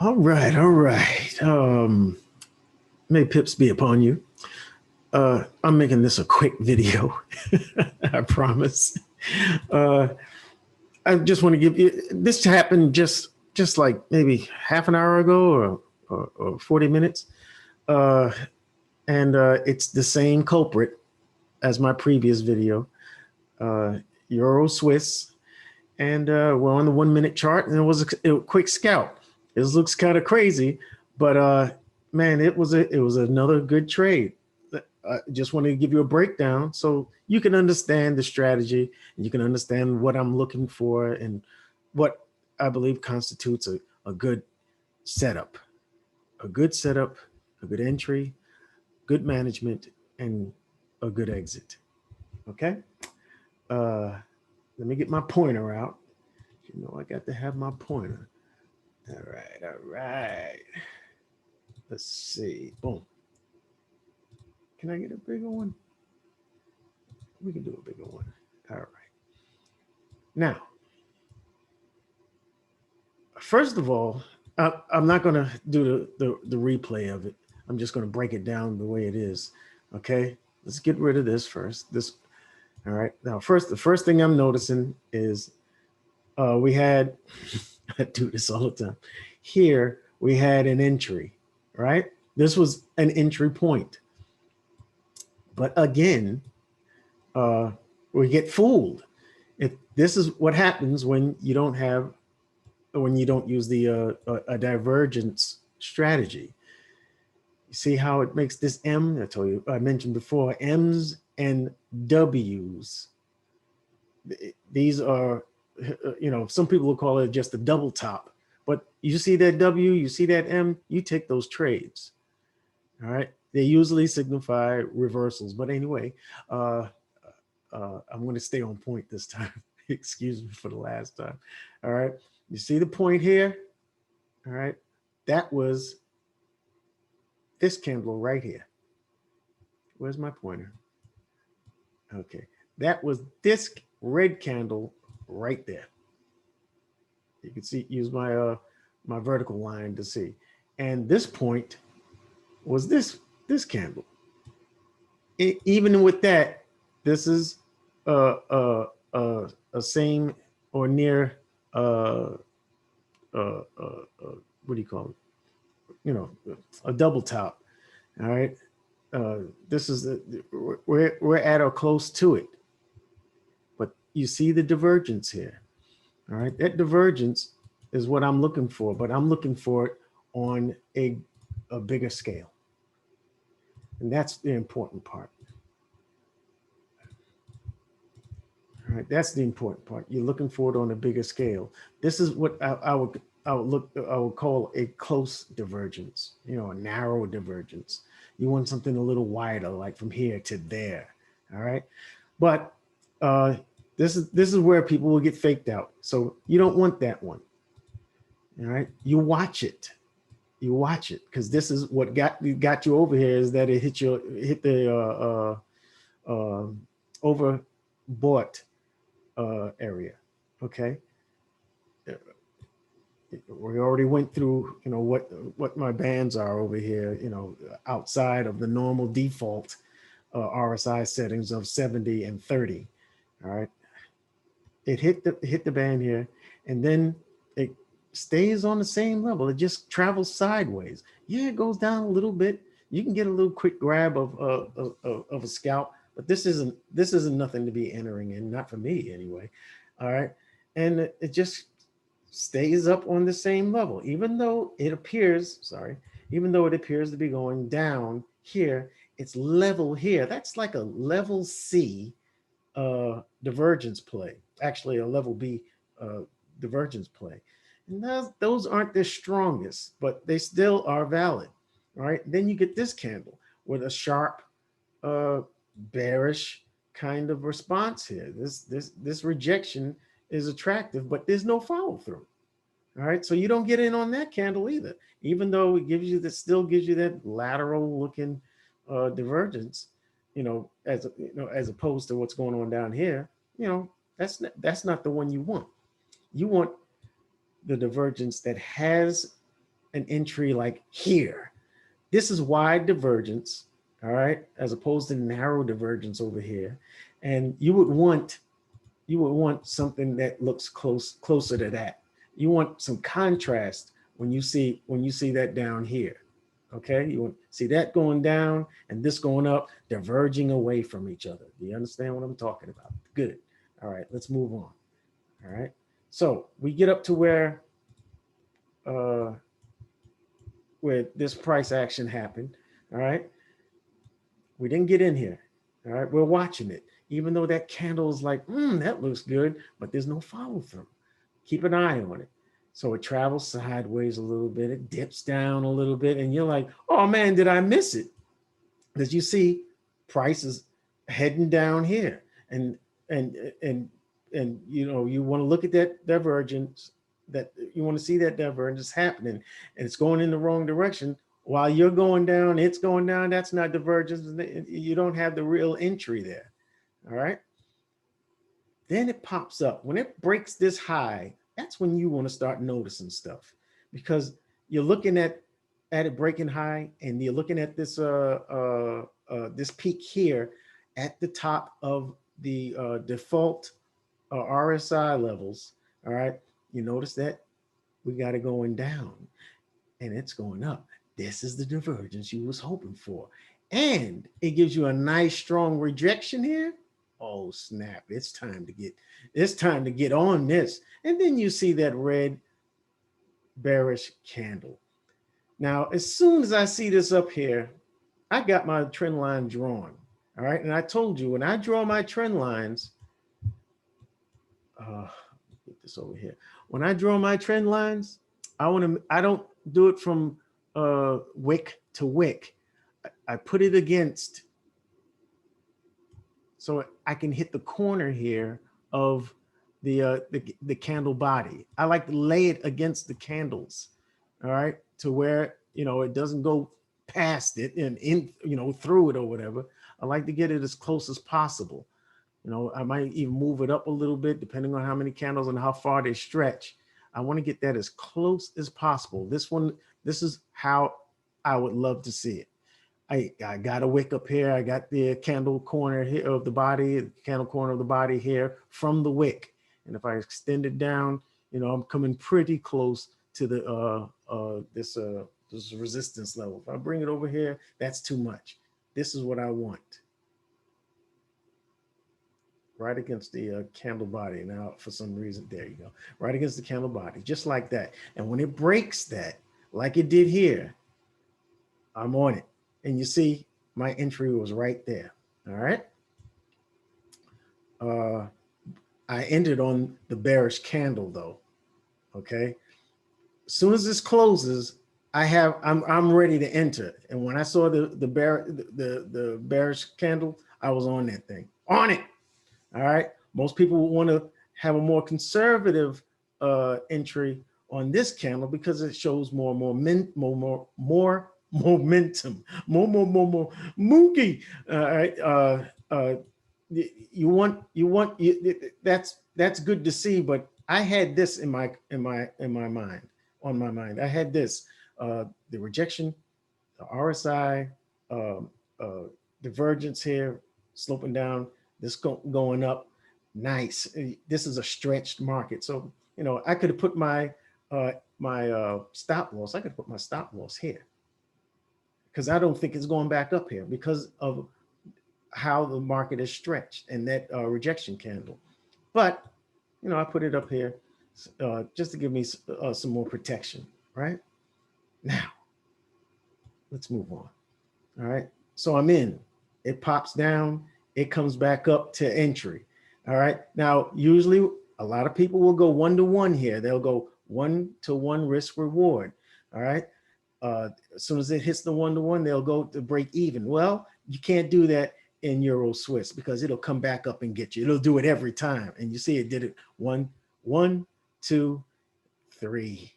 All right, all right. May pips be upon you. I'm making this a quick video. I promise. Uh, I just want to give you this happened just like maybe half an hour ago or 40 minutes. Uh, and it's the same culprit as my previous video. Uh, Euro Swiss. And we're on the 1 minute chart, and it was a quick scalp. This looks kind of crazy, but man, it was another good trade. I just wanted to give you a breakdown so you can understand the strategy and you can understand what I'm looking for and what I believe constitutes a good setup, a good setup, a good entry, good management, and a good exit. Okay. Uh, Let me get my pointer out. You know, I got to have my pointer. All right, all right. Let's see. Boom. Can I get a bigger one? We can do a bigger one. All right. Now, first of all, I'm not going to do the replay of it. I'm just going to break it down the way it is. Okay. Let's get rid of this first. This. All right. Now, the first thing I'm noticing is we had, I do this all the time. Here we had an entry, right? This was an entry point. But again, we get fooled. This is what happens when you don't use the a divergence strategy. You see how it makes this M? I mentioned before, M's and W's. These are, some people will call it just a double top, but you see that W, you see that M, you take those trades. All right. They usually signify reversals. But anyway, I'm going to stay on point this time. Excuse me for the last time. All right. You see the point here? All right. That was this candle right here. Where's my pointer? Okay. That was this red candle right there. You can see, use my vertical line to see. And this point was this candle. Even with that, this is a same or near what do you call it? A double top. All right. This is we're at or close to it, but you see the divergence here. All right, that divergence is what I'm looking for, but I'm looking for it on a bigger scale. And that's the important part. All right, that's the important part. You're looking for it on a bigger scale. This is what I would call a close divergence, a narrow divergence. You want something a little wider, like from here to there. All right. But this is where people will get faked out. So you don't want that one. All right. You watch it. You watch it, because this is what got you over here, is that it hit the overbought area. Okay. We already went through, what my bands are over here, outside of the normal default RSI settings of 70 and 30. All right. It hit the band here, and then it stays on the same level. It just travels sideways. Yeah, it goes down a little bit. You can get a little quick grab of a scalp, but this isn't nothing to be entering in, not for me anyway. All right. And it just stays up on the same level, even though it appears to be going down here. It's level here. That's like a level C divergence play, actually a level B divergence play. And those aren't the strongest, but they still are valid. All right. Then you get this candle with a sharp bearish kind of response here. This rejection is attractive, but there's no follow through. All right. So you don't get in on that candle either, even though it still gives you that lateral looking divergence, as opposed to what's going on down here. That's not the one you want. You want the divergence that has an entry like here. This is wide divergence, all right, as opposed to narrow divergence over here. And you would want something that looks closer to that. You want some contrast when you see that down here. Okay, you want see that going down and this going up, diverging away from each other. Do you understand what I'm talking about? Good. All right, let's move on. All right, so we get up to where this price action happened. All right, we didn't get in here. All right, we're watching it, even though that candle is like, that looks good, but there's no follow through. Keep an eye on it. So it travels sideways a little bit, it dips down a little bit, and you're like, oh man, did I miss it? Because you see prices heading down here. And you know, you want to look at that divergence, that you want to see that divergence happening, and it's going in the wrong direction. While you're going down, it's going down. That's not divergence. You don't have the real entry there. All right. Then it pops up. When it breaks this high, that's when you want to start noticing stuff, because you're looking at it breaking high, and you're looking at this this peak here at the top of the default RSI levels. All right. You notice that we got it going down and it's going up. This is the divergence you was hoping for. And it gives you a nice strong rejection here. Oh snap, it's time to get on this. And then you see that red bearish candle. Now, as soon as I see this up here, I got my trend line drawn. All right. And I told you, when I draw my trend lines, get this over here. When I draw my trend lines, I don't do it from wick to wick. I put it against, so I can hit the corner here of the candle body. I like to lay it against the candles, all right, to where, you know, it doesn't go past it and in, you know, through it or whatever. I like to get it as close as possible. You know, I might even move it up a little bit depending on how many candles and how far they stretch. I want to get that as close as possible. This is how I would love to see it. I got a wick up here. I got the candle corner here of the body, the candle corner of the body here from the wick. And if I extend it down, you know, I'm coming pretty close to the this resistance level. If I bring it over here, that's too much. This is what I want. Right against the candle body. Now, for some reason, there you go. Right against the candle body, just like that. And when it breaks that, like it did here, I'm on it. And you see, my entry was right there. All right. I ended on the bearish candle though. Okay. As soon as this closes, I'm ready to enter. And when I saw the bearish candle, I was on that thing. On it. All right. Most people would want to have a more conservative entry on this candle because it shows more momentum, more mookie. All right. That's good to see, but I had this in my mind, on my mind. I had this, the rejection, the RSI, divergence here, sloping down, this going up. Nice. This is a stretched market. So, you know, I could have put my stop loss. I could put my stop loss here because I don't think it's going back up here because of how the market is stretched and that rejection candle. But, you know, I put it up here just to give me some more protection, right? Now, let's move on. All right. So I'm in. It pops down. It comes back up to entry. All right. Now, usually a lot of people will go 1-to-1 here. They'll go 1-to-1 risk reward. All right. As soon as it hits the 1-to-1, they'll go to break even. Well, you can't do that in Euro Swiss because it'll come back up and get you. It'll do it every time. And you see it did it 1, 2, 3,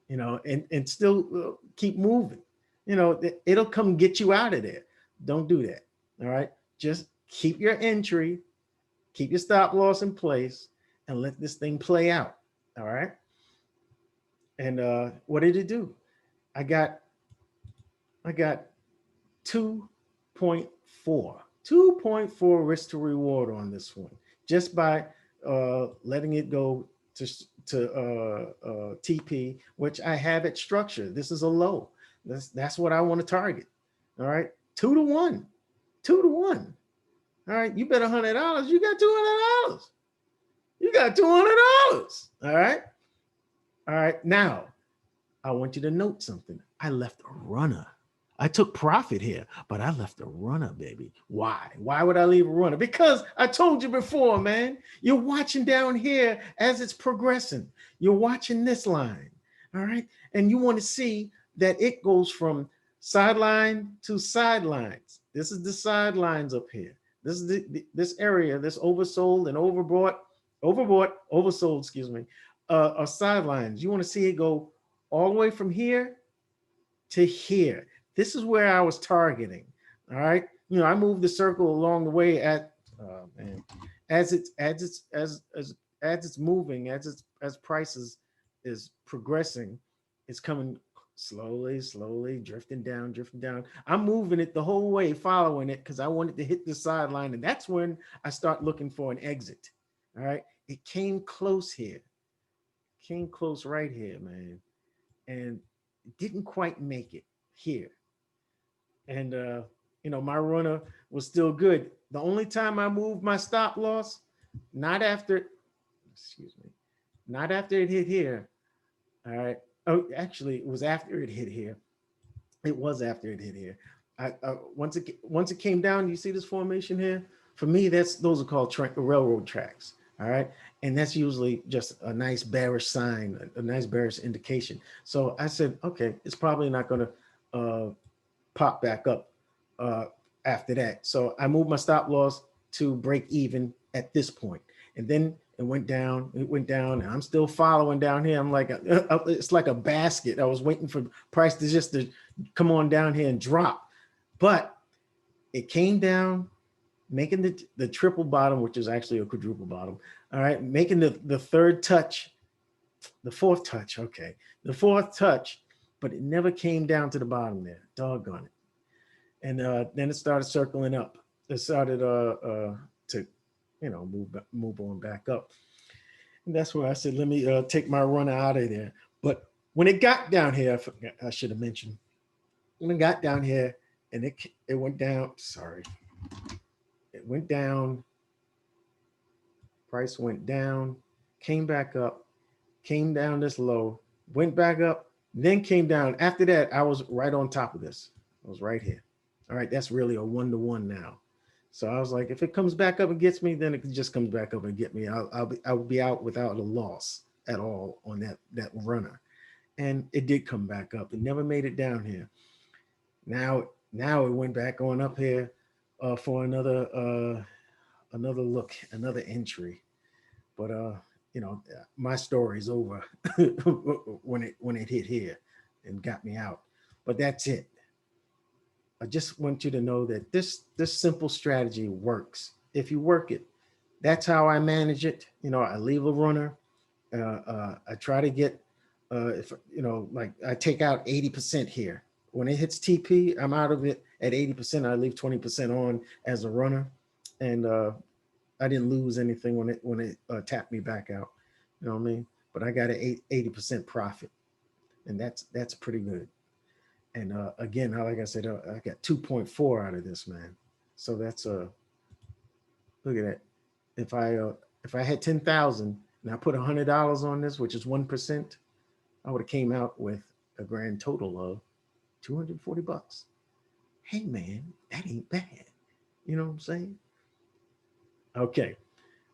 you know, and still keep moving. You know, it'll come get you out of there. Don't do that. All right. Just keep your entry, keep your stop loss in place, and let this thing play out. All right. And what did it do? I got 2.4 risk to reward on this one, just by letting it go to TP, which I have it structured. This is a low. That's what I want to target. All right, 2-to-1, 2-to-1. All right, you bet $100, you got $200. You got $200. All right. All right. Now, I want you to note something. I left a runner. I took profit here, but I left a runner, baby. Why? Why would I leave a runner? Because I told you before, man, you're watching down here as it's progressing. You're watching this line, all right? And you want to see that it goes from sideline to sidelines. This is the sidelines up here. This is this area, this oversold and oversold, excuse me, are sidelines. You want to see it go all the way from here to here. This is where I was targeting. All right. You know, I moved the circle along the way as it's moving, as prices is progressing, it's coming slowly, drifting down. I'm moving it the whole way, following it, because I wanted to hit the sideline. And that's when I start looking for an exit. All right. It came close here. Came close right here, man. And didn't quite make it here. And you know, my runner was still good. The only time I moved my stop loss, not after it hit here. All right. Oh, actually, it was after it hit here. It was after it hit here. Once it came down, you see this formation here? For me, those are called railroad tracks. All right. And that's usually just a nice bearish sign, a nice bearish indication. So I said, okay, it's probably not going to pop back up after that. So I moved my stop loss to break even at this point. And then it went down, and I'm still following down here. I'm like, it's like a basket. I was waiting for price to come on down here and drop. But it came down, making the triple bottom, which is actually a quadruple bottom. All right, making the third touch, the fourth touch, okay. The fourth touch, but it never came down to the bottom there. Doggone it. And then it started circling up. It started to, you know, move on back up. And that's where I said, let me take my runner out of there. But when it got down here, I should have mentioned, when it got down here and it went down, sorry. It went down, price went down, came back up, came down this low, went back up, then came down. After that, I was right on top of this. I was right here. All right, that's really a 1-to-1 now. So I was like, if it comes back up and gets me, then it just comes back up and get me. I'll be out without a loss at all on that runner. And it did come back up. It never made it down here. Now it went back on up here for another look, another entry. But you know, my story's over when it hit here and got me out. But that's it. I just want you to know that this simple strategy works if you work it. That's how I manage it. You know, I leave a runner. I try to get, if you know, like I take out 80% here. When it hits TP, I'm out of it at 80%. I leave 20% on as a runner, and I didn't lose anything when it tapped me back out. You know what I mean? But I got an 80% profit, and that's pretty good. And again, like I said, I got 2.4 out of this, man. So that's look at that. If I had 10,000 and I put $100 on this, which is 1%, I would have came out with a grand total of $240. Hey man, that ain't bad. You know what I'm saying? Okay,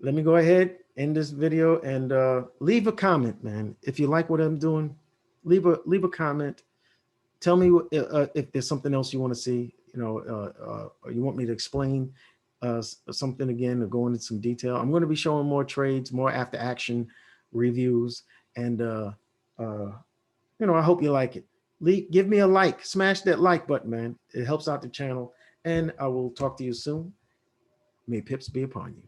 let me go ahead, end this video, and leave a comment, man. If you like what I'm doing, leave a comment. Tell me if there's something else you want to see, you know, or you want me to explain something again or go into some detail. I'm going to be showing more trades, more after action reviews, and you know, I hope you like it. Give me a like, smash that like button, man. It helps out the channel, and I will talk to you soon. May pips be upon you.